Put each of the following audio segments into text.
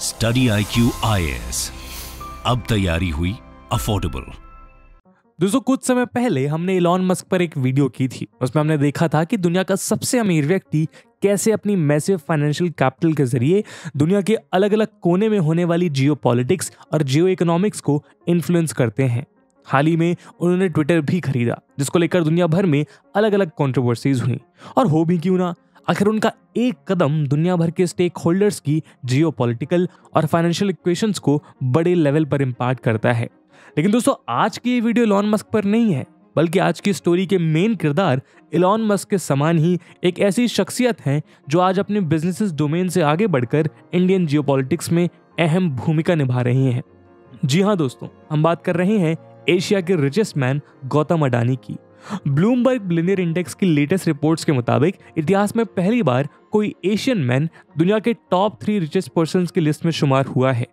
Study IQ IAS, अब तैयारी हुई अफोर्डेबल। दोस्तों, कुछ समय पहले हमने इलॉन मस्क पर एक वीडियो की थी। उसमें हमने देखा था कि दुनिया का सबसे अमीर व्यक्ति कैसे अपनी मैसिव फाइनेंशियल कैपिटल के जरिए दुनिया के अलग अलग कोने में होने वाली जियोपॉलिटिक्स और जियो इकोनॉमिक्स को इन्फ्लुएंस करते हैं। हाल ही में उन्होंने ट्विटर भी खरीदा, जिसको लेकर दुनिया भर में अलग अलग कंट्रोवर्सीज हुई। और हो भी क्यों ना, आखिर उनका एक कदम दुनिया भर के स्टेक होल्डर्स की जियोपॉलिटिकल और फाइनेंशियल इक्वेशंस को बड़े लेवल पर इम्पैक्ट करता है। लेकिन दोस्तों, आज की ये वीडियो इलॉन मस्क पर नहीं है, बल्कि आज की स्टोरी के मेन किरदार इलॉन मस्क के समान ही एक ऐसी शख्सियत हैं जो आज अपने बिजनेस डोमेन से आगे बढ़कर इंडियन जियोपॉलिटिक्स में अहम भूमिका निभा रही हैं। जी हाँ दोस्तों, हम बात कर रहे हैं एशिया के रिचेस्ट मैन गौतम अडानी की। ब्लूमबर्ग बिलियनियर इंडेक्स की लेटेस्ट रिपोर्ट्स के मुताबिक इतिहास में पहली बार कोई एशियन मैन दुनिया के टॉप 3 रिचेस्ट पर्संस की लिस्ट में शुमार हुआ है।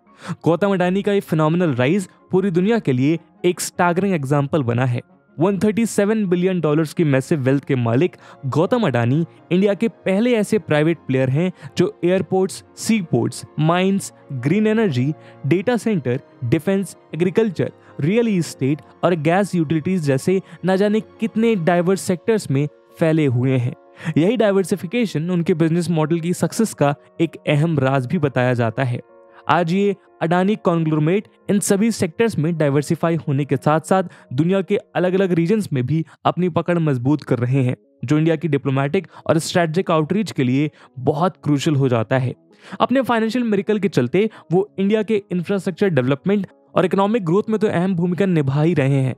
गौतम अडानी का ये फिनोमिनल राइज पूरी दुनिया के लिए एक स्टैगरिंग एग्जाम्पल बना है। $137 बिलियन की मैसिव वेल्थ के मालिक गौतम अडानी इंडिया के पहले ऐसे प्राइवेट प्लेयर हैं जो airports, sea ports, mines, green energy, data centre, defence, agriculture, real estate और गैस यूटिलिटीज जैसे न जाने कितने डाइवर्स सेक्टर्स में फैले हुए हैं। यही डाइवर्सिफिकेशन उनके बिजनेस मॉडल की सक्सेस का एक अहम राज भी बताया जाता है। आज ये अडानी कॉन्ग्लोमरेट इन सभी सेक्टर्स में डाइवर्सिफाई होने के साथ साथ दुनिया के अलग अलग रीजन्स में भी अपनी पकड़ मजबूत कर रहे हैं, जो इंडिया की डिप्लोमेटिक और स्ट्रेटेजिक आउटरीच के लिए बहुत क्रूशियल हो जाता है। अपने फाइनेंशियल मिरेकल के चलते वो इंडिया के इंफ्रास्ट्रक्चर डेवलपमेंट और इकोनॉमिक ग्रोथ में तो अहम भूमिका निभा ही रहे हैं।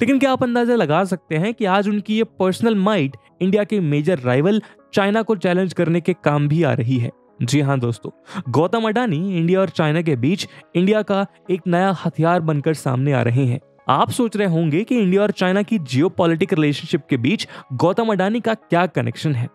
लेकिन क्या आप अंदाजा लगा सकते हैं कि आज उनकी ये पर्सनल माइट इंडिया के मेजर राइवल चाइना को चैलेंज करने के काम भी आ रही है? जी हाँ दोस्तों, गौतम अडानी इंडिया और चाइना के बीच इंडिया का एक नया हथियार बनकर सामने आ रहे हैं। आप सोच रहे होंगे कि इंडिया और चाइना की जियोपॉलिटिकल रिलेशनशिप के बीच गौतम अडानी का क्या कनेक्शन है।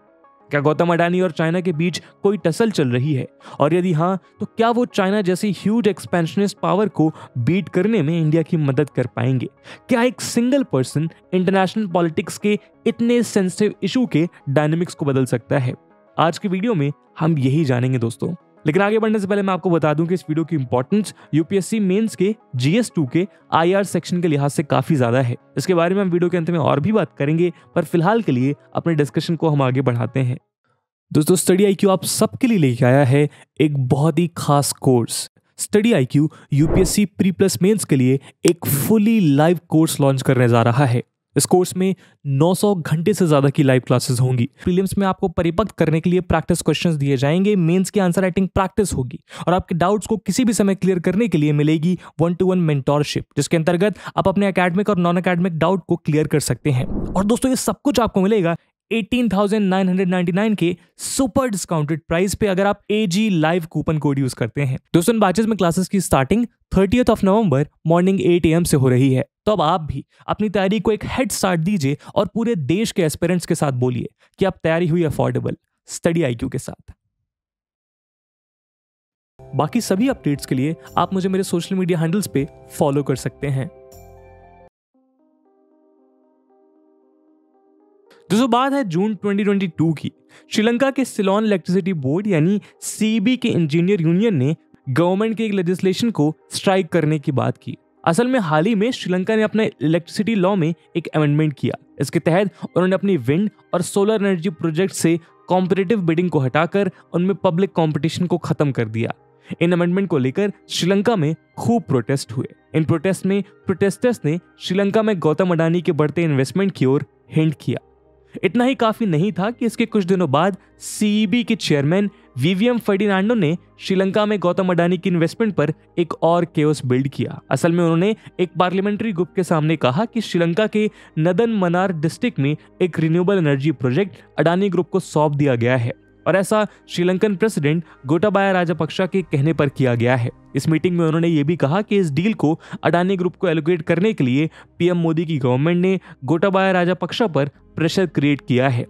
क्या गौतम अडानी और चाइना के बीच कोई टसल चल रही है? और यदि हाँ, तो क्या वो चाइना जैसी ह्यूज एक्सपेंशनिस्ट पावर को बीट करने में इंडिया की मदद कर पाएंगे? क्या एक सिंगल पर्सन इंटरनेशनल पॉलिटिक्स के इतने सेंसिटिव इशू के डायनेमिक्स को बदल सकता है? आज की वीडियो में हम यही जानेंगे दोस्तों। लेकिन आगे बढ़ने से पहले मैं आपको बता दूं कि इस वीडियो की इंपॉर्टेंस यूपीएससी मेंस के GS2 के IR सेक्शन के लिहाज से काफी ज्यादा है। इसके बारे में हम वीडियो के अंत में और भी बात करेंगे, पर फिलहाल के लिए अपने डिस्कशन को हम आगे बढ़ाते हैं। दोस्तों, स्टडी IQ आप सबके लिए लेके आया है एक बहुत ही खास course. Study IQ UPSC pre plus mains के लिए एक फुली लाइव कोर्स लॉन्च करने जा रहा है। इस कोर्स में 900 घंटे से ज्यादा की लाइव क्लासेस होंगी। प्रीलिम्स में आपको परिपक्व करने के लिए प्रैक्टिस क्वेश्चंस दिए जाएंगे, मेंस की आंसर राइटिंग प्रैक्टिस होगी और आपके डाउट्स को किसी भी समय क्लियर करने के लिए मिलेगी 1-to-1 मेंटोरशिप, जिसके अंतर्गत आप अपने एकेडमिक और नॉन एकेडमिक डाउट को क्लियर कर सकते हैं। और दोस्तों, ये सब कुछ आपको मिलेगा 18,999 के सुपर डिस्काउंटेड प्राइस पे अगर आप AG live coupon code use करते हैं। दोस्तों, इन बैचेस में क्लासेस की स्टार्टिंग 30 नवंबर मॉर्निंग 8 AM से हो रही है। तो अब आप भी अपनी तैयारी को एक हेड स्टार्ट दीजिए और पूरे देश के एस्पिरेंट्स के साथ बोलिए कि अब तैयारी हुई अफोर्डेबल स्टडी IQ के साथ। बाकी सभी अपडेट्स के लिए आप मुझे मेरे सोशल मीडिया हैंडल्स पे फॉलो कर सकते हैं। दोस्तों, बात है जून 2022 की। श्रीलंका के सिलोन इलेक्ट्रिसिटी बोर्ड यानी CEB के इंजीनियर यूनियन ने गवर्नमेंट के एक लेजिस्लेशन को स्ट्राइक करने की बात की। असल में हाल ही में श्रीलंका ने अपने इलेक्ट्रिसिटी लॉ में एक अमेंडमेंट किया। इसके तहत उन्होंने अपनी विंड और सोलर एनर्जी प्रोजेक्ट से कॉम्पिटिटिव बिडिंग को हटाकर उनमें पब्लिक कंपटीशन को खत्म कर दिया। इन अमेंडमेंट को लेकर श्रीलंका में खूब प्रोटेस्ट हुए। इन प्रोटेस्ट में प्रोटेस्टर्स ने श्रीलंका में गौतम अडानी के बढ़ते इन्वेस्टमेंट की ओर हिंट किया। इतना ही काफी नहीं था कि इसके कुछ दिनों बाद CEB के चेयरमैन VVM फर्डिनांडो ने श्रीलंका में गौतम अडानी की इन्वेस्टमेंट पर एक और केओस बिल्ड किया। असल में उन्होंने एक पार्लियामेंट्री ग्रुप के सामने कहा कि श्रीलंका के नदन मनार डिस्ट्रिक्ट में एक renewable energy project Adani group को सौंप दिया गया है और ऐसा श्रीलंकन प्रेसिडेंट गोटाबाया राजापक्सा के कहने पर किया गया है। इस मीटिंग में उन्होंने ये भी कहा कि इस डील को अडानी ग्रुप को एलोकेट करने के लिए PM मोदी की गवर्नमेंट ने गोटाबाया राजापक्सा पर प्रेशर क्रिएट किया है।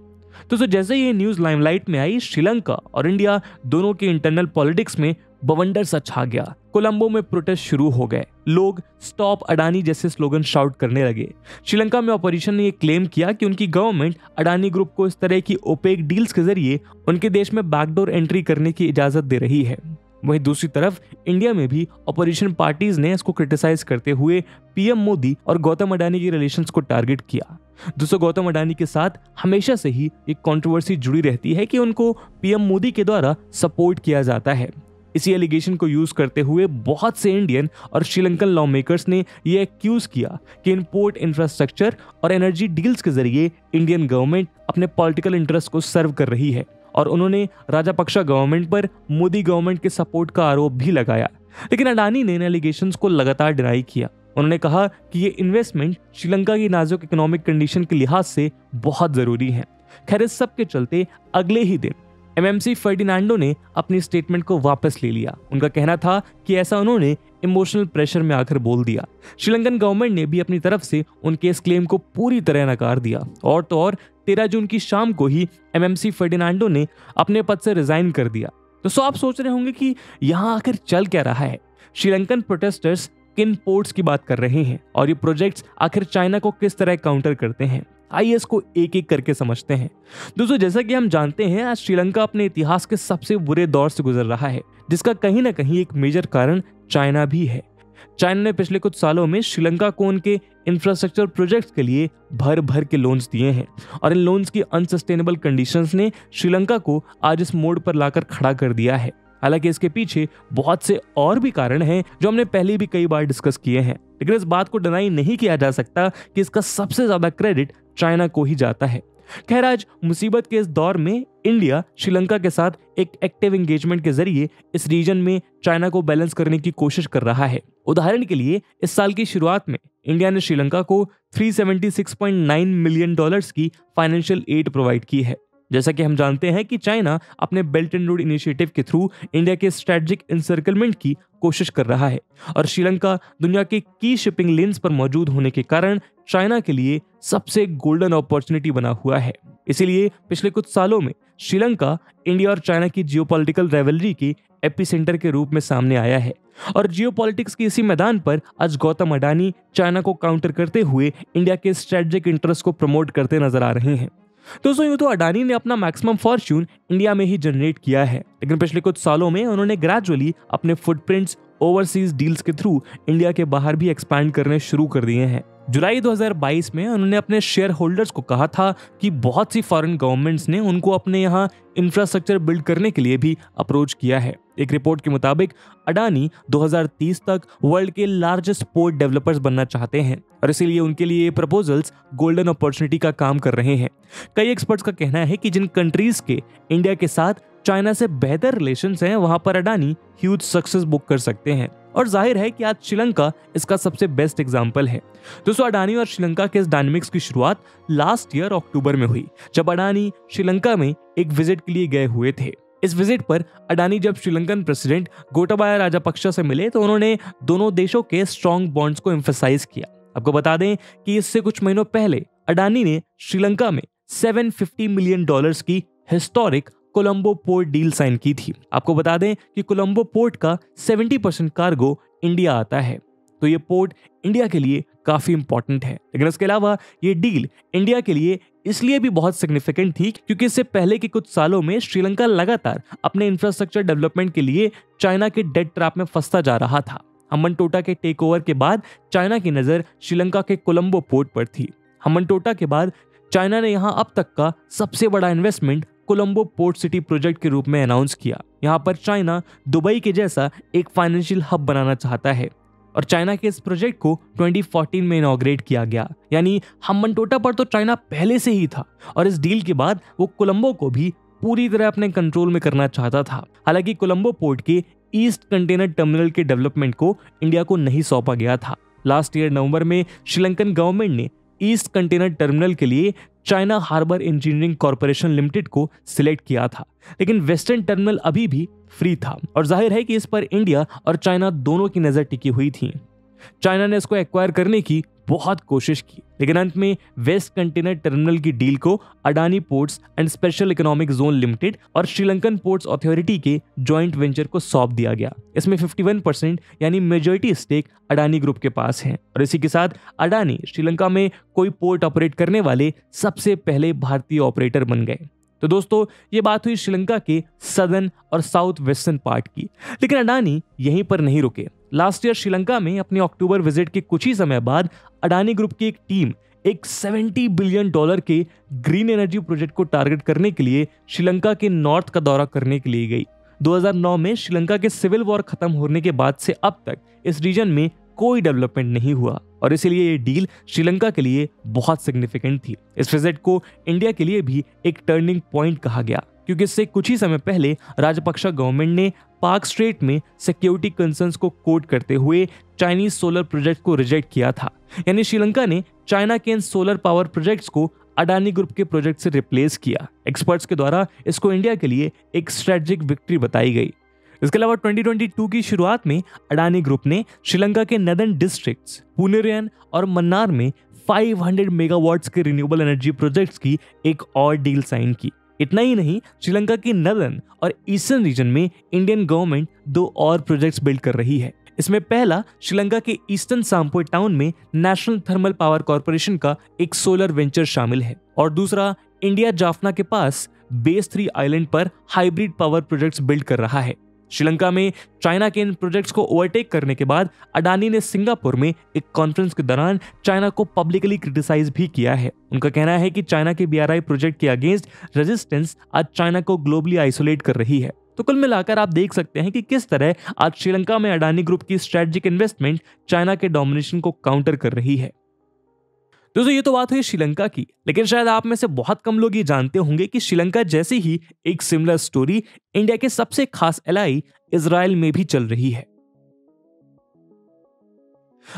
तो जैसे ये न्यूज लाइमलाइट में आई, श्रीलंका और इंडिया दोनों के इंटरनल पॉलिटिक्स में बवंडर सा छा गया। कोलंबो में प्रोटेस्ट शुरू हो गए। लोग स्टॉप अडानी जैसे स्लोगन शाउट करने लगे। श्रीलंका में ऑपोजिशन ने यह क्लेम किया कि उनकी गवर्नमेंट अडानी ग्रुप को इस तरह की ओपेक डील्स के जरिए उनके देश में बैकडोर एंट्री करने की इजाजत दे रही है। वहीं दूसरी तरफ इंडिया में भी अपोजिशन पार्टीज ने इसको क्रिटिसाइज करते हुए पीएम मोदी और गौतम अडानी के रिलेशंस को टारगेट किया। दोस्तों, गौतम अडानी के साथ हमेशा से ही एक कंट्रोवर्सी जुड़ी रहती है कि उनको पीएम मोदी के द्वारा सपोर्ट किया जाता है। इसी एलिगेशन को यूज करते हुए बहुत से इंडियन और श्रीलंकन लॉ मेकर्स ने यह एक्यूज किया कि इंपोर्ट इंफ्रास्ट्रक्चर और एनर्जी डील्स के जरिए इंडियन गवर्नमेंट अपने पॉलिटिकल इंटरेस्ट को सर्व कर रही है, और उन्होंने राजापक्सा गवर्नमेंट पर मोदी गवर्नमेंट के सपोर्ट का आरोप भी लगाया। लेकिन अडानी ने इन एलिगेशंस को लगातार डिनाई किया। उन्होंने कहा कि ये इन्वेस्टमेंट श्रीलंका की नाजुक इकोनॉमिक कंडीशन के लिहाज से बहुत जरूरी है। खैर, इस सब के चलते अगले ही दिन एमएमसी फर्डिनांडो ने अपनी स्टेटमेंट को वापस ले लिया। उनका कहना था कि ऐसा उन्होंने इमोशनल प्रेशर में आकर बोल दिया। श्रीलंकन गवर्नमेंट ने भी अपनी तरफ से उनके इस क्लेम को पूरी तरह नकार दिया, और तो और 13 जून की शाम को ही एमएमसी फर्डिनांडो ने अपने पद से रिजाइन कर दिया। तो आप सोच रहे होंगे कि यहाँ आखिर चल क्या रहा है। श्रीलंकन प्रोटेस्टर्स किन पोर्ट्स की बात कर रहे हैं और ये प्रोजेक्ट्स आखिर चाइना को किस तरह काउंटर करते हैं। आइए इसको एक एक करके समझते हैं। दोस्तों, जैसा कि हम जानते हैं, आज श्रीलंका अपने इतिहास के सबसे बुरे दौर से गुजर रहा है, जिसका कहीं ना कहीं एक मेजर कारण चाइना भी है। चाइना ने पिछले कुछ सालों में श्रीलंका को उनके इंफ्रास्ट्रक्चर प्रोजेक्ट्स के लिए भर भर के लोन्स दिए हैं, और इन लोन्स की अनसस्टेनेबल कंडीशंस ने श्रीलंका को आज इस मोड़ पर लाकर खड़ा कर दिया है। हालांकि इसके पीछे बहुत से और भी कारण हैं जो हमने पहले भी कई बार डिस्कस किए हैं, लेकिन इस बात को डिनाई नहीं किया जा सकता कि इसका सबसे ज्यादा क्रेडिट चाइना को ही जाता है। खैर, आज मुसीबत के इस दौर में इंडिया श्रीलंका के साथ एक एक्टिव एंगेजमेंट के जरिए इस रीजन में चाइना को बैलेंस करने की कोशिश कर रहा है। उदाहरण के लिए, इस साल की शुरुआत में इंडिया ने श्रीलंका को $376.9 मिलियन की फाइनेंशियल एड प्रोवाइड की है। जैसा कि हम जानते हैं कि चाइना अपने बेल्ट एंड रोड इनिशिएटिव के थ्रू इंडिया के स्ट्रेटेजिक इंसर्कलमेंट की कोशिश कर रहा है, और श्रीलंका दुनिया के की शिपिंग लेन्स पर मौजूद होने के कारण चाइना के लिए सबसे गोल्डन अपॉर्चुनिटी बना हुआ है। इसीलिए पिछले कुछ सालों में श्रीलंका इंडिया और चाइना की जियोपॉलिटिकल राइवलरी के एपिसेंटर के रूप में सामने आया है, और जियोपॉलिटिक्स के इसी मैदान पर आज गौतम अडानी चाइना को काउंटर करते हुए इंडिया के स्ट्रेटेजिक इंटरेस्ट को प्रमोट करते नजर आ रहे हैं। दोस्तों, यूं तो अडानी ने अपना मैक्सिमम फॉर्च्यून इंडिया में ही जनरेट किया है, लेकिन पिछले कुछ सालों में उन्होंने ग्रेजुअली अपने फुटप्रिंट्स ओवरसीज डील्स के थ्रू इंडिया के बाहर भी एक्सपैंड करने शुरू कर दिए हैं। जुलाई 2022 में उन्होंने अपने शेयर होल्डर्स को कहा था कि बहुत सी फॉरेन गवर्नमेंट्स ने उनको अपने यहाँ इंफ्रास्ट्रक्चर बिल्ड करने के लिए भी अप्रोच किया है। एक रिपोर्ट के मुताबिक अडानी 2030 तक वर्ल्ड के लार्जेस्ट पोर्ट डेवलपर्स बनना चाहते हैं, और इसीलिए उनके लिए ये प्रपोजल्स गोल्डन अपॉर्चुनिटी का काम कर रहे हैं। कई एक्सपर्ट्स का कहना है कि जिन कंट्रीज के इंडिया के साथ चाइना से बेहतर रिलेशंस हैं, वहां पर अडानी ह्यूज सक्सेस बुक कर सकते हैं, और जाहिर है कि आज श्रीलंका इसका सबसे बेस्ट एग्जांपल है। दोस्तों, अडानी और श्रीलंका के इस डायनामिक्स की शुरुआत लास्ट ईयर अक्टूबर में हुई, जब अडानी श्रीलंका में एक विजिट के लिए गए हुए थे। इस विजिट पर अडानी जब श्रीलंकन प्रेसिडेंट गोटाबाया राजापक्सा से मिले तो उन्होंने दोनों देशों के स्ट्रॉन्ग बॉन्ड्स को एम्फसाइज किया। आपको बता दें कि इससे कुछ महीनों पहले अडानी ने श्रीलंका में $750 मिलियन की historic Colombo port deal sign की थी। आपको बता दें कि कोलंबो पोर्ट का 70% कार्गो इंडिया आता है, तो ये पोर्ट इंडिया के लिए काफी इंपॉर्टेंट है। लेकिन इसके अलावा ये डील इंडिया के लिए इसलिए भी बहुत सिग्निफिकेंट थी क्योंकि इससे पहले के कुछ सालों में श्रीलंका लगातार अपने इंफ्रास्ट्रक्चर डेवलपमेंट के लिए चाइना के डेट ट्रैप में फंसता जा रहा था। हम्बनटोटा के टेक ओवर के बाद चाइना की नजर श्रीलंका के कोलंबो पोर्ट पर थी। हम्बनटोटा के बाद चाइना ने यहाँ अब तक का सबसे बड़ा investment Colombo port city project के रूप में अनाउंस किया। यहाँ पर चाइना दुबई के जैसा एक फाइनेंशियल हब बनाना चाहता है, और चाइना के इस प्रोजेक्ट को 2014 में इनॉग्रेट किया गया। यानी हम्बनटोटा पर तो चाइना पहले से ही था, और इस डील के बाद वो कोलंबो को भी पूरी तरह अपने कंट्रोल में करना चाहता था। हालांकि कोलंबो पोर्ट के ईस्ट कंटेनर टर्मिनल के डेवलपमेंट को इंडिया को नहीं सौंपा गया था। लास्ट ईयर नवंबर में श्रीलंकन गवर्नमेंट ने ईस्ट कंटेनर टर्मिनल के लिए China harbour engineering corporation limited को सिलेक्ट किया था, लेकिन वेस्टर्न टर्मिनल अभी भी फ्री था, और जाहिर है कि इस पर इंडिया और चाइना दोनों की नजर टिकी हुई थी। चाइना ने इसको एक्वायर करने की बहुत कोशिश की, लेकिन अंत में वेस्ट कंटेनर टर्मिनल की डील को Adani ports and special economic zone limited और श्रीलंकन पोर्ट्स अथॉरिटी के जॉइंट वेंचर को सौंप दिया गया। इसमें 51% यानी मेजॉरिटी स्टेक अडानी ग्रुप के पास है, और इसी के साथ अडानी श्रीलंका में कोई पोर्ट ऑपरेट करने वाले सबसे पहले भारतीय ऑपरेटर बन गए। तो दोस्तों ये बात हुई श्रीलंका के सदर्न और साउथ वेस्टर्न पार्ट की, लेकिन अडानी यहीं पर नहीं रुके। लास्ट ईयर श्रीलंका में अपने अक्टूबर विजिट के कुछ ही समय बाद अडानी ग्रुप की एक टीम एक $70 बिलियन के ग्रीन एनर्जी प्रोजेक्ट को टारगेट करने के लिए श्रीलंका के नॉर्थ का दौरा करने के लिए गई। 2009 में श्रीलंका के सिविल वॉर खत्म होने के बाद से अब तक इस रीजन में कोई डेवलपमेंट नहीं हुआ और इसलिए ये डील श्रीलंका के लिए बहुत सिग्निफिकेंट थी। इस विजिट को इंडिया के लिए भी एक टर्निंग पॉइंट कहा गया, क्योंकि इससे कुछ ही समय पहले राजपक्षे गवर्नमेंट ने पाक स्ट्रेट में सिक्योरिटी कंसर्न्स को कोट करते हुए चाइनीज सोलर प्रोजेक्ट को रिजेक्ट किया था। यानी श्रीलंका ने चाइना के इन सोलर पावर प्रोजेक्ट्स को अडानी ग्रुप के प्रोजेक्ट से रिप्लेस किया। एक्सपर्ट्स के द्वारा इसको इंडिया के लिए एक स्ट्रेटेजिक विक्ट्री बताई गई। इसके अलावा 2022 की शुरुआत में अडानी ग्रुप ने श्रीलंका के नदर्न डिस्ट्रिक्ट्स पुनेरियन और मन्नार में 500 मेगावाट्स के रिन्यूएबल एनर्जी प्रोजेक्ट्स की एक और डील साइन की। इतना ही नहीं, श्रीलंका के नदर्न और ईस्टर्न रीजन में इंडियन गवर्नमेंट 2 और प्रोजेक्ट्स बिल्ड कर रही है। इसमें पहला श्रीलंका के ईस्टर्न सांपोई टाउन में नेशनल थर्मल पावर कॉर्पोरेशन का एक सोलर वेंचर शामिल है और दूसरा इंडिया जाफना के पास बेस 3 आइलैंड पर हाइब्रिड पावर प्रोजेक्ट्स बिल्ड कर रहा है। श्रीलंका में चाइना के इन प्रोजेक्ट्स को ओवरटेक करने के बाद अडानी ने सिंगापुर में एक कॉन्फ्रेंस के दौरान चाइना को पब्लिकली क्रिटिसाइज भी किया है। उनका कहना है कि चाइना के BRI प्रोजेक्ट के अगेंस्ट रेजिस्टेंस आज चाइना को ग्लोबली आइसोलेट कर रही है। तो कुल मिलाकर आप देख सकते हैं कि किस तरह आज श्रीलंका में अडानी ग्रुप की स्ट्रेटेजिक इन्वेस्टमेंट चाइना के डोमिनेशन को काउंटर कर रही है। दोस्तों ये तो बात हुई श्रीलंका की, लेकिन शायद आप में से बहुत कम लोग ये जानते होंगे कि श्रीलंका जैसे ही एक सिमिलर स्टोरी इंडिया के सबसे खास एलाई इजराइल में भी चल रही है।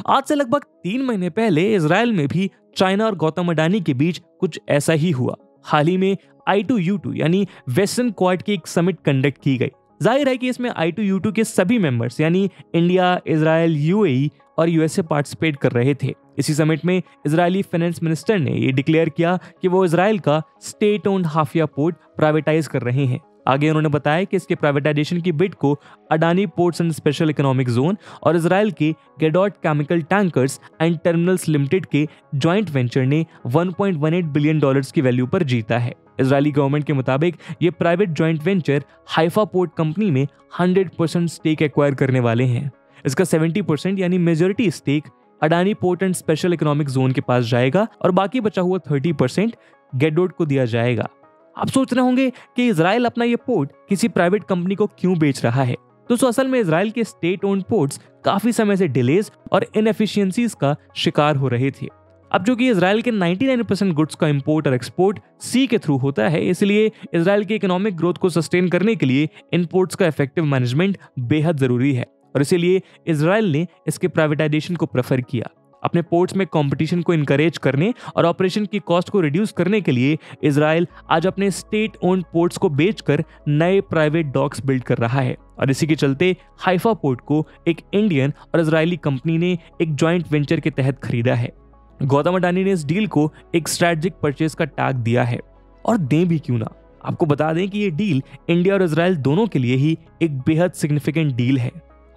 आज से लगभग 3 महीने पहले इजराइल में भी चाइना और गौतम अडानी के बीच कुछ ऐसा ही हुआ। हाल ही में I2U2 यानी वेस्टर्न क्वाड की एक समिट कंडक्ट की गई। जाहिर है कि इसमें I2U2 के सभी मेंबर्स यानी इंडिया, इजराइल, UAE और USA पार्टिसिपेट कर रहे थे। इसी समिट में इजरायली फाइनेंस मिनिस्टर ने ये डिक्लेयर किया कि वो इजराइल का स्टेट ओन्ड हाफिया पोर्ट प्राइवेटाइज कर रहे हैं। आगे उन्होंने बताया कि इसके प्राइवेटाइजेशन की बिड को Adani ports and special economic zone और इजराइल के Gadot chemical tankers and terminals limited के जॉइंट वेंचर ने $1.18 बिलियन की वैल्यू पर जीता है। इजरायली गवर्नमेंट के मुताबिक ये private joint venture Haifa port company में 100% स्टेक एक्वायर करने वाले हैं। इसका 70% यानी majority stake Adani port and special economic zone के पास जाएगा और बाकी बचा हुआ 30% गेडोट को दिया जाएगा। आप सोच रहे होंगे कि इजराइल अपना ये पोर्ट किसी प्राइवेट कंपनी को क्यों बेच रहा है। दोस्तों असल में इजराइल के स्टेट ओन्ड पोर्ट्स काफी समय से डिलेज और इनएफिशिएंसीज का शिकार हो रहे थे। अब जो कि इजराइल के 99% गुड्स का इंपोर्ट और एक्सपोर्ट सी के थ्रू होता है, इसलिए इजराइल के इकोनॉमिक ग्रोथ को सस्टेन करने के लिए इन पोर्ट्स का इफेक्टिव मैनेजमेंट बेहद जरूरी है और इसीलिए इजराइल ने इसके प्राइवेटाइजेशन को प्रेफर किया। अपने पोर्ट्स में कंपटीशन को इनकरेज करने और ऑपरेशन की कॉस्ट को रिड्यूस करने के लिए इजराइल आज अपने स्टेट ओन्ड पोर्ट्स को बेचकर नए प्राइवेट डॉक्स बिल्ड कर रहा है और इसी के चलते हाइफा पोर्ट को एक इंडियन और इजरायली कंपनी ने एक जॉइंट वेंचर के तहत खरीदा है। गौतम अडानी ने इस डील को एक स्ट्रेटेजिक परचेज का टैग दिया है और दें भी क्यों ना। आपको बता दें कि ये डील इंडिया और इजराइल दोनों के लिए ही एक बेहद सिग्निफिकेंट डील है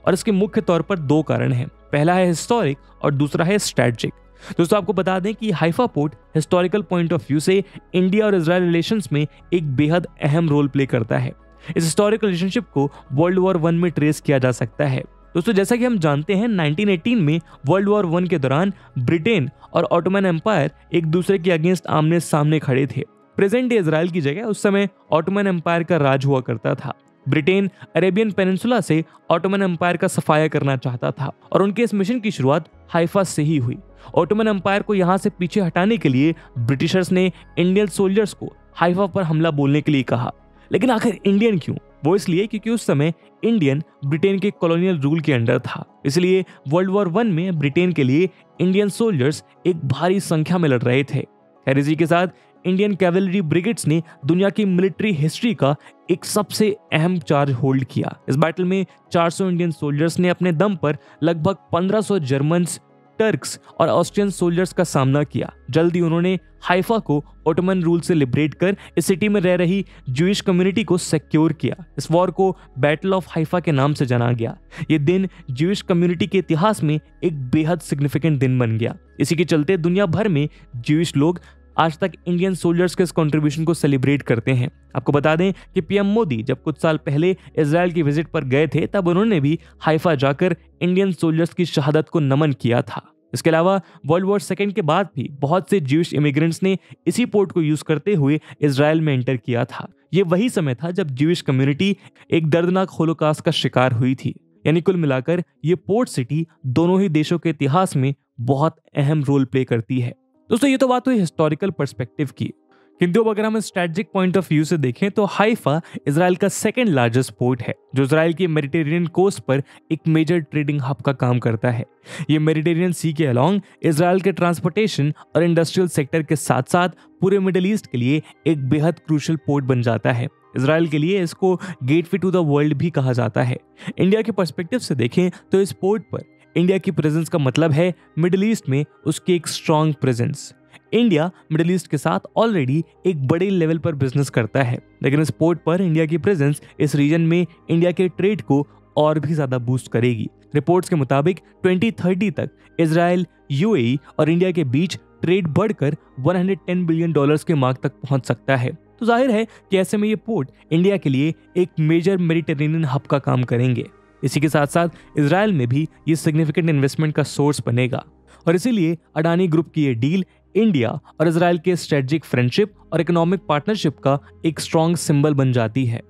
और इसके मुख्य तौर पर 2 कारण हैं। पहला है हिस्टोरिक और दूसरा है स्ट्रेटेजिक। दोस्तों आपको बता दें कि Haifa port historical point of view से इंडिया और इजराइल रिलेशंस में एक बेहद अहम रोल प्ले करता है। इस हिस्टोरिकल रिलेशनशिप को वर्ल्ड वॉर 1 में ट्रेस किया जा सकता है। दोस्तों जैसा कि हम जानते हैं 1918 में वर्ल्ड वॉर 1 के दौरान ब्रिटेन और ऑटोमन एम्पायर एक दूसरे के अगेंस्ट आमने सामने खड़े थे। प्रेजेंट डे इजराइल की जगह उस समय ऑटोमन एम्पायर का राज हुआ करता था। ब्रिटेन अरेबियन पेनिनसुला से ऑटोमन एम्पायर का सफाया करना चाहता था और उनके इस मिशन की शुरुआत हाइफा से ही हुई। ऑटोमन एम्पायर को यहां से पीछे हटाने के लिए ब्रिटिशर्स ने इंडियन सोल्जर्स को हाइफा पर हमला बोलने के लिए कहा। लेकिन आखिर इंडियन क्यों? वो इसलिए क्योंकि उस समय इंडियन ब्रिटेन के कॉलोनियल रूल के अंडर था। इसलिए वर्ल्ड वॉर 1 में ब्रिटेन के लिए इंडियन सोल्जर्स एक भारी संख्या में लड़ रहे थे। खैर इसी के साथ इंडियन कैवलरी ब्रिगेड्स ने दुनिया की मिलिट्री हिस्ट्री का एक सबसे अहम चार्ज होल्ड किया। इस बैटल में 400 इंडियन सोल्जर्स ने अपने दम पर लगभग 1500 जर्मन्स, टर्क्स और ऑस्ट्रियन सोल्जर्स का सामना किया। जल्दी उन्होंने हाइफा को ओटोमन रूल से लिबरेट कर इस सिटी में रह रही ज्यूइश कम्युनिटी को सिक्योर किया। इस वॉर को बैटल ऑफ हाइफा के नाम से जाना गया। ये दिन ज्यूइश कम्युनिटी के इतिहास में एक बेहद सिग्निफिकेंट दिन बन गया। इसी के चलते दुनिया भर में ज्यूइश लोग आज तक इंडियन सोल्जर्स के इस कंट्रीब्यूशन को सेलिब्रेट करते हैं। आपको बता दें कि पीएम मोदी जब कुछ साल पहले इजराइल की विजिट पर गए थे तब उन्होंने भी हाइफा जाकर इंडियन सोल्जर्स की शहादत को नमन किया था। इसके अलावा वर्ल्ड वॉर सेकेंड के बाद भी बहुत से ज्यूइश इमिग्रेंट्स ने इसी पोर्ट को यूज करते हुए इजराइल में एंटर किया था। ये वही समय था जब ज्यूइश कम्युनिटी एक दर्दनाक होलोकॉस्ट का शिकार हुई थी। यानी कुल मिलाकर ये पोर्ट सिटी दोनों ही देशों के इतिहास में बहुत अहम रोल प्ले करती है। दोस्तों ये तो बात हुई हिस्टोरिकल पर्सपेक्टिव की, किंतु अगर हम स्ट्रेटेजिक पॉइंट ऑफ व्यू से देखें तो हाइफा इजराइल का सेकंड लार्जेस्ट पोर्ट है, जो इजराइल की मेडिटेरियन कोस्ट पर एक मेजर ट्रेडिंग हब का काम करता है। ये मेडिटेरियन सी के अलोंग इजराइल के ट्रांसपोर्टेशन और इंडस्ट्रियल सेक्टर के साथ साथ पूरे मिडिल ईस्ट के लिए एक बेहद क्रूशियल पोर्ट बन जाता है। इजराइल के लिए इसको गेटवे टू द वर्ल्ड भी कहा जाता है। इंडिया के पर्सपेक्टिव से देखें तो इस पोर्ट पर इंडिया की प्रेजेंस का मतलब है मिडिल ईस्ट में उसकी एक strong presence. India middle east के साथ ऑलरेडी एक बड़े लेवल पर बिजनेस करता है, लेकिन इस पोर्ट पर इंडिया की प्रेजेंस इस रीजन में इंडिया के ट्रेड को और भी ज्यादा बूस्ट करेगी। रिपोर्ट्स के मुताबिक 2030 तक इजराइल, यूएई और इंडिया के बीच ट्रेड बढ़कर $110 बिलियन के मार्क तक पहुंच सकता है। तो जाहिर है कि ऐसे में ये पोर्ट इंडिया के लिए एक मेजर मेडिटेरेनियन हब का काम करेंगे। इसी के साथ साथ इजराइल में भी ये सिग्निफिकेंट इन्वेस्टमेंट का सोर्स बनेगा और इसीलिए अडानी ग्रुप की ये डील इंडिया और इजराइल के स्ट्रेटेजिक फ्रेंडशिप और इकोनॉमिक पार्टनरशिप का एक स्ट्रॉन्ग सिंबल बन जाती है।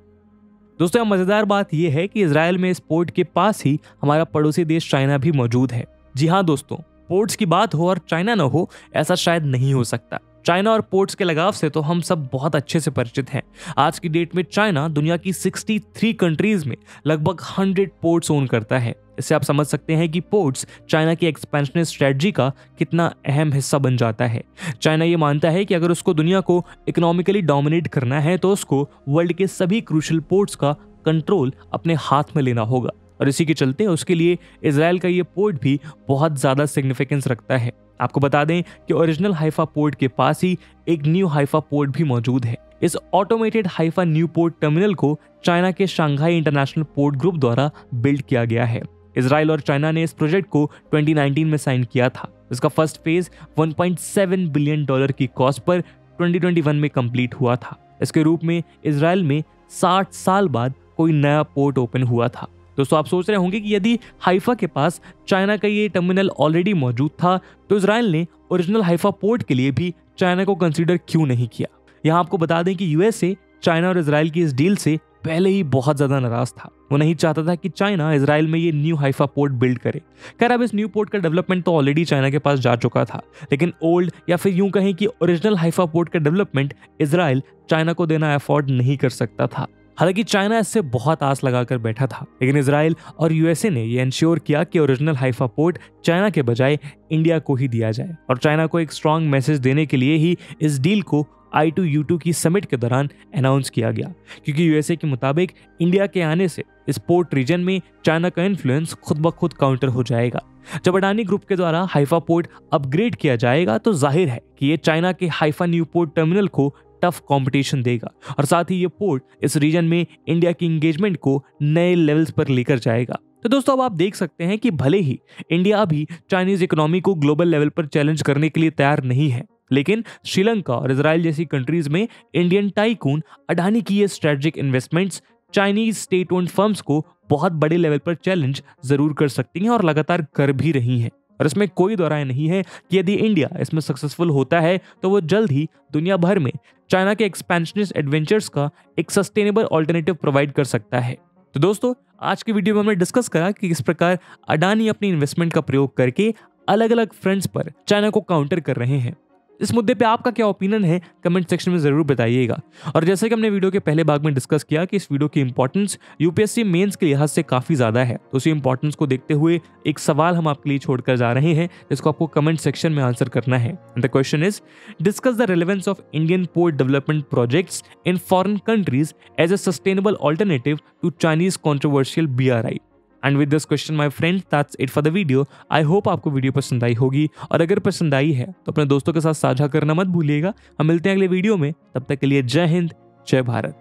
दोस्तों यहाँ मजेदार बात यह है कि इजराइल में इस पोर्ट के पास ही हमारा पड़ोसी देश चाइना भी मौजूद है। जी हाँ दोस्तों, पोर्ट्स की बात हो और चाइना ना हो ऐसा शायद नहीं हो सकता। चाइना और पोर्ट्स के लगाव से तो हम सब बहुत अच्छे से परिचित हैं। आज की डेट में चाइना दुनिया की 63 कंट्रीज में लगभग 100 पोर्ट्स ओन करता है। इससे आप समझ सकते हैं कि पोर्ट्स चाइना की एक्सपेंशनिस्ट स्ट्रेटजी का कितना अहम हिस्सा बन जाता है। चाइना ये मानता है कि अगर उसको दुनिया को इकोनॉमिकली डोमिनेट करना है तो उसको वर्ल्ड के सभी क्रूशियल पोर्ट्स का कंट्रोल अपने हाथ में लेना होगा और इसी के चलते उसके लिए इजराइल का ये पोर्ट भी बहुत ज़्यादा सिग्निफिकेंस रखता है। आपको बता दें कि ओरिजिनल हाइफा पोर्ट के पास ही एक न्यू हाइफा पोर्ट भी मौजूद है। इस automated Haifa new port terminal को चाइना के शंघाई इंटरनेशनल पोर्ट ग्रुप द्वारा बिल्ड किया गया है। इजराइल और चाइना ने इस प्रोजेक्ट को 2019 में साइन किया था। इसका फर्स्ट फेज $1.7 बिलियन की कॉस्ट पर 2021 में कंप्लीट हुआ था। इसके रूप में इजराइल में 60 साल बाद कोई नया पोर्ट ओपन हुआ था। दोस्तों आप सोच रहे होंगे कि यदि हाइफा के पास चाइना का ये टर्मिनल ऑलरेडी मौजूद था तो इजराइल ने ओरिजिनल हाइफा पोर्ट के लिए भी चाइना को कंसीडर क्यों नहीं किया। यहाँ आपको बता दें कि यूएसए चाइना और इजराइल की इस डील से पहले ही बहुत ज्यादा नाराज था। वो नहीं चाहता था कि चाइना इजराइल में ये न्यू हाइफा पोर्ट बिल्ड करे। खैर अब इस न्यू पोर्ट का डेवलपमेंट तो ऑलरेडी चाइना के पास जा चुका था, लेकिन ओल्ड या फिर यूं कहें कि ओरिजिनल हाइफा पोर्ट का डेवलपमेंट इजराइल चाइना को देना अफोर्ड नहीं कर सकता था। हालांकि चाइना इससे बहुत आस लगाकर बैठा था, लेकिन इजराइल और यूएसए ने यह इंश्योर किया कि ओरिजिनल हाइफा पोर्ट चाइना के बजाय इंडिया को ही दिया जाए और चाइना को एक स्ट्रॉन्ग मैसेज देने के लिए ही इस डील को I2U2 की समिट के दौरान अनाउंस किया गया, क्योंकि यूएसए के मुताबिक इंडिया के आने से इस पोर्ट रीजन में चाइना का इन्फ्लुएंस खुद ब खुद काउंटर हो जाएगा। जब अडानी ग्रुप के द्वारा हाइफा पोर्ट अपग्रेड किया जाएगा तो जाहिर है कि ये चाइना के हाइफा न्यू पोर्ट टर्मिनल को टफ कंपटीशन देगा और साथ ही ये पोर्ट इस रीजन में इंडिया की एंगेजमेंट को नए लेवल्स पर लेकर जाएगा। तो दोस्तों अब आप देख सकते हैं कि भले ही इंडिया अभी चाइनीज इकोनॉमी को ग्लोबल लेवल पर चैलेंज करने के लिए तैयार नहीं है, लेकिन श्रीलंका और इजराइल जैसी कंट्रीज में इंडियन टाइकून अडानी की ये strategic investments Chinese state owned firms को बहुत बड़े लेवल पर चैलेंज जरूर कर सकती हैं और लगातार कर भी रही हैं। और इसमें कोई दो राय नहीं है कि यदि इंडिया इसमें सक्सेसफुल होता है तो वो जल्द ही दुनिया भर में चाइना के एक्सपेंशनिस्ट एडवेंचर्स का एक सस्टेनेबल ऑल्टरनेटिव प्रोवाइड कर सकता है। तो दोस्तों आज की वीडियो में हमने डिस्कस करा कि किस प्रकार अडानी अपनी इन्वेस्टमेंट का प्रयोग करके अलग अलग फ्रंट्स पर चाइना को काउंटर कर रहे हैं। इस मुद्दे पे आपका क्या ओपिनियन है कमेंट सेक्शन में जरूर बताइएगा। और जैसे कि हमने वीडियो के पहले भाग में डिस्कस किया कि इस वीडियो की इंपॉर्टेंस यूपीएससी मेंस के लिहाज से काफी ज्यादा है, तो उसी इंपॉर्टेंस को देखते हुए एक सवाल हम आपके लिए छोड़कर जा रहे हैं जिसको आपको कमेंट सेक्शन में आंसर करना है। The question is discuss the relevance of Indian port development projects in foreign countries as a sustainable alternative to Chinese controversial BRI। And with this question my friend that's it for the video. I hope आपको video पसंद आई होगी और अगर पसंद आई है तो अपने दोस्तों के साथ साझा करना मत भूलिएगा। हम मिलते हैं अगले वीडियो में, तब तक के लिए जय हिंद जय भारत।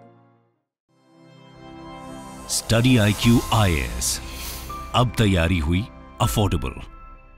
स्टडी IQ IAS अब तैयारी हुई अफोर्डेबल।